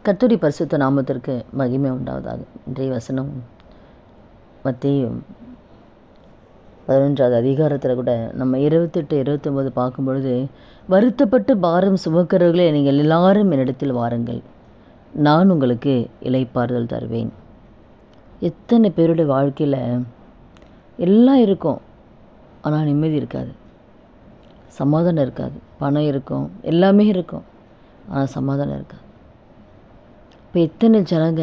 கர்த்தருடைய பரிசுத்த நாமத்திற்கு மகிமை உண்டாவதாக. இன்றைய வசனம் மத்தேயு 11வது அதிகாரத்தில் கூட நம்ம 28, 29 பார்க்கும் பொழுது, வருத்தப்பட்டு பாரம் சுமக்கிறவர்களே நீங்கள் எல்லாரும் என்னிடத்தில் வாருங்கள், நான் உங்களுக்கு இளைப்பாறுதல் தருவேன். எத்தனை பேருடைய வாழ்க்கையில் எல்லாம் இருக்கும், ஆனால் நிம்மதி இருக்காது, சமாதானம் இருக்காது. பணம் இருக்கும், எல்லாமே இருக்கும், ஆனால் சமாதானம் இருக்காது. இப்போ எத்தனை ஜனங்க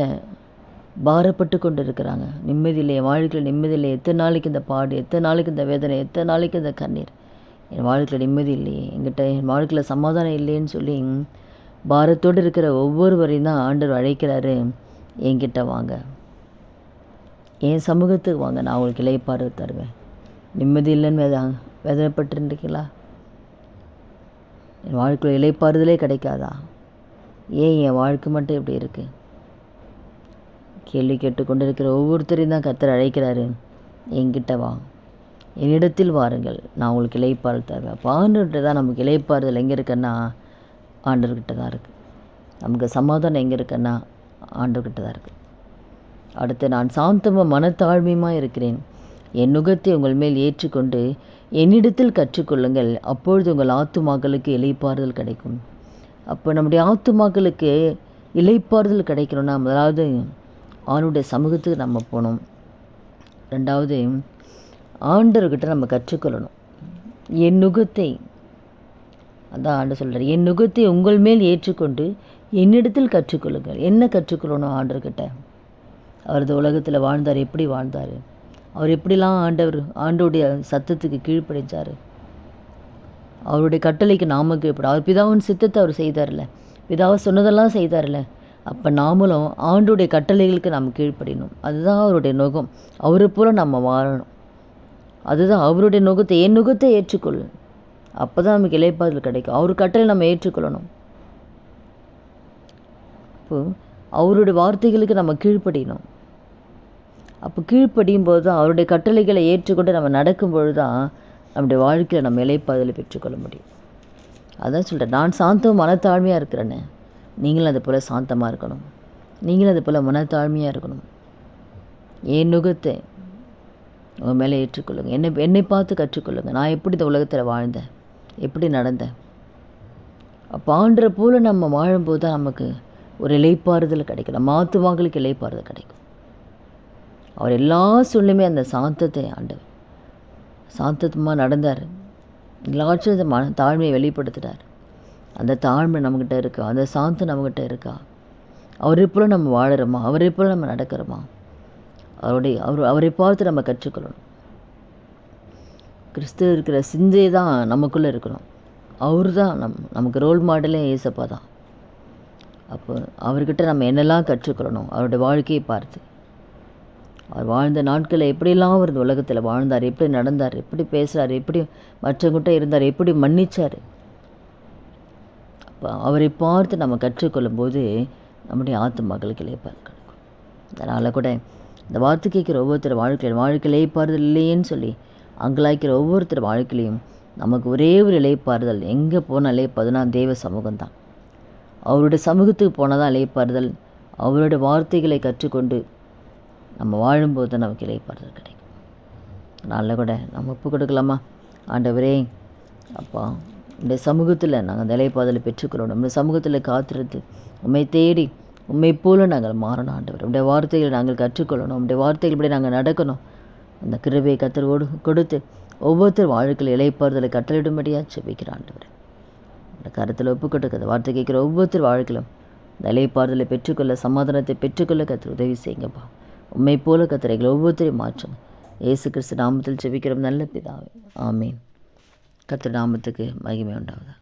பாரப்பட்டு கொண்டு இருக்கிறாங்க, நிம்மதியில்லை, என் வாழ்க்கையில் நிம்மதியில்லை, எத்தனை நாளைக்கு இந்த பாடு, எத்தனை நாளைக்கு இந்த வேதனை, எத்தனை நாளைக்கு இந்த கண்ணீர், என் வாழ்க்கையில் நிம்மதி இல்லையே, என் வாழ்க்கையில் சமாதானம் இல்லைன்னு சொல்லி பாரத்தோடு இருக்கிற ஒவ்வொருவரையும் தான் ஆண்டவர் அழைக்கிறாரு, என்கிட்ட வாங்க, என் சமூகத்துக்கு வாங்க, நான் உங்களுக்கு இளைப்பாறுதல் தருவேன். நிம்மதி இல்லைன்னு வேதனைப்பட்டுருக்கீங்களா? என் வாழ்க்கையில் இளைப்பாறுதலே கிடைக்காதா? ஏன் என் வாழ்க்கை மட்டும் இப்படி இருக்குது? கேள்வி கேட்டுக்கொண்டு இருக்கிற ஒவ்வொருத்தரையும் தான் கர்த்தர் அழைக்கிறாரு, என்கிட்ட வா, என்னிடத்தில் வாருங்கள், நான் உங்களுக்கு இளைப்பாறுதல் தருவேன். அப்போ ஆண்டவர்கிட்ட தான் நமக்கு இளைப்பாறுதல் எங்கே இருக்குன்னா ஆண்டவர்கிட்ட தான் இருக்குது. நமக்கு சமாதானம் எங்கே இருக்குன்னா ஆண்டவர்கிட்ட தான் இருக்குது. அடுத்து, நான் சாந்தமும் மனத்தாழ்மையுமாக இருக்கிறேன், என் நுகத்தை உங்கள் மேல் ஏற்றுக்கொண்டு என்னிடத்தில் கற்றுக்கொள்ளுங்கள், அப்பொழுது உங்கள் ஆத்துமாக்களுக்கு இளைப்பாறுதல் கிடைக்கும். அப்போ நம்முடைய ஆத்துமாக்களுக்கு இளைப்பாறுதல் கிடைக்கணும்னா முதலாவது ஆண்டவருடைய சமூகத்துக்கு நம்ம போகணும். ரெண்டாவது, ஆண்டவர்கிட்ட நம்ம கற்றுக்கொள்ளணும். என் நுகத்தை, அதான் ஆண்டவர் சொல்கிறார், என் நுகத்தை உங்கள் மேல் ஏற்றுக்கொண்டு என்னிடத்தில் கற்றுக்கொள்ளுங்கள். என்ன கற்றுக்கொள்ளணும் ஆண்டவர்கிட்ட? அவர் இந்த உலகத்தில் வாழ்ந்தார், எப்படி வாழ்ந்தார், அவர் எப்படிலாம் ஆண்டவருடைய சத்தத்துக்கு கீழ்ப்படிஞ்சார், அவருடைய கட்டளைக்கு நாம கீழ்ப்படும். அவர் பிதாவின் சித்தத்தை அவர் செய்தார்ல, பிதாவை சொன்னதெல்லாம் செய்தார்ல. அப்போ நாமளும் ஆண்டுடைய கட்டளைகளுக்கு நாம் கீழ்ப்படினோம். அதுதான் அவருடைய நுகம். அவரை போல் நம்ம வாழணும். அதுதான் அவருடைய நுகத்தை, என் நுகத்தை ஏற்றுக்கொள், அப்போ தான் நமக்கு இளைப்பாறுதல் கிடைக்கும். அவர் கட்டளை நம்ம ஏற்றுக்கொள்ளணும். இப்போ அவருடைய வார்த்தைகளுக்கு நம்ம கீழ்ப்படினோம். அப்போ கீழ்ப்படியும் போது தான், அவருடைய கட்டளைகளை ஏற்றுக்கொண்டு நம்ம நடக்கும் பொழுது தான் நம்முடைய வாழ்க்கையில் நம்ம இளைப்பாறுதலை பெற்றுக்கொள்ள முடியும். அதான் சொல்கிறேன், நான் சாந்தம் மனத்தாழ்மையாக இருக்கிறேன்னு, நீங்களும் அது போல் சாந்தமாக இருக்கணும், நீங்களும் அது போல் மனத்தாழ்மையாக இருக்கணும். என் நுகத்தை உங்கள் மேலே ஏற்றுக்கொள்ளுங்கள், என்னை பார்த்து கற்றுக்கொள்ளுங்கள், நான் எப்படி இந்த உலகத்தில் வாழ்ந்தேன், எப்படி நடந்தேன். அப்போ ஆண்டரை போல் நம்ம வாழும்போது தான் நமக்கு ஒரு இளைப்பாறுதல் கிடைக்கும், நம்ம ஆத்துமாக்களுக்கு இளைப்பாறுதல் கிடைக்கும். அவர் எல்லா சூழ்நிலையுமே அந்த சாந்தத்தை ஆண்டவர் சாந்தமாக நடந்தார், எல்லாச்சும் தாழ்மையை வெளிப்படுத்தினார். அந்த தாழ்மை நம்மக்கிட்ட இருக்கா? அந்த சாந்தம் நம்மக்கிட்ட இருக்கா? அவரை போல் நம்ம வாழறோமா? அவரை போல் நம்ம நடக்கிறோமா? அவரை பார்த்து நம்ம கற்றுக்கொள்ளணும். கிறிஸ்துவ இருக்கிற சிந்தை தான் நமக்குள்ளே இருக்கணும். அவர் தான் நமக்கு ரோல் மாடலே ஏசப்பா தான். அப்போ அவர்கிட்ட நம்ம என்னெல்லாம் கற்றுக்கொள்ளணும்? அவருடைய வாழ்க்கையை பார்த்து, அவர் வாழ்ந்த நாட்களில் எப்படியெல்லாம் அவர் இந்த உலகத்தில் வாழ்ந்தார், எப்படி நடந்தார், எப்படி பேசுகிறார், எப்படி மற்றவங்கிட்ட இருந்தார், எப்படி மன்னிச்சார். அப்போ அவரை பார்த்து நம்ம கற்றுக்கொள்ளும் போது நம்முடைய ஆத்துமாக்களுக்கு இளைப்பாறுதல் கிடைக்கும். அதனால் கூட இந்த வார்த்தை கேட்குற ஒவ்வொருத்தர் வாழ்க்கையில் இளைப்பாறுதல் இல்லையேன்னு சொல்லி அங்கலாய்க்கிற ஒவ்வொருத்தர் வாழ்க்கையிலையும் நமக்கு ஒரே ஒரு இளைப்பாறுதல், எங்கே போனால் இளைப்பாறுதல்னா தேவ சமூகம் தான். அவருடைய சமூகத்துக்கு போனால் தான் இளைப்பாறுதல். அவருடைய வார்த்தைகளை கற்றுக்கொண்டு நம்ம வாழும்போது தான் நமக்கு இளைப்பாறுதல் கிடைக்கும். அதனால் கூட நம்ம ஒப்பு கொடுக்கலாமா? ஆண்டவரே, அப்பா, இந்த சமூகத்தில் நாங்கள் அந்த இளைப்பாறுதலை பெற்றுக்கொள்ளணும். இந்த சமூகத்தில் காத்திருந்து உண்மை தேடி உண்மை போல நாங்கள் மாறணும். ஆண்டவர், உடைய வார்த்தைகளை நாங்கள் கற்றுக்கொள்ளணும். உடைய வார்த்தைகள் இப்படி நாங்கள் நடக்கணும். அந்த கிருபையை கர்த்தர் கொடுத்து ஒவ்வொருத்தர் வாழ்க்கையில் இளைப்பாறுதலை கட்டளிடும்படியாக செபிக்கிறேன். ஆண்டவர், அந்த கருத்தில் ஒப்பு கொடுக்குற வார்த்தை கேட்குற ஒவ்வொருத்தர் வாழ்க்கையிலும் இந்த இளைப்பாறுதலை பெற்றுக்கொள்ள, சமாதானத்தை பெற்றுக்கொள்ள கர்த்தர் உதவி செய்யுங்கப்பா. உண்மை போல கர்த்தர் ஒவ்வொருத்தரையும் மாற்றும். இயேசு கிறிஸ்து நாமத்தில் ஜெபிக்கிறோம் நல்ல பிதாவே, ஆமீன். கர்த்தர் நாமத்துக்கு மகிமை உண்டாவதாக.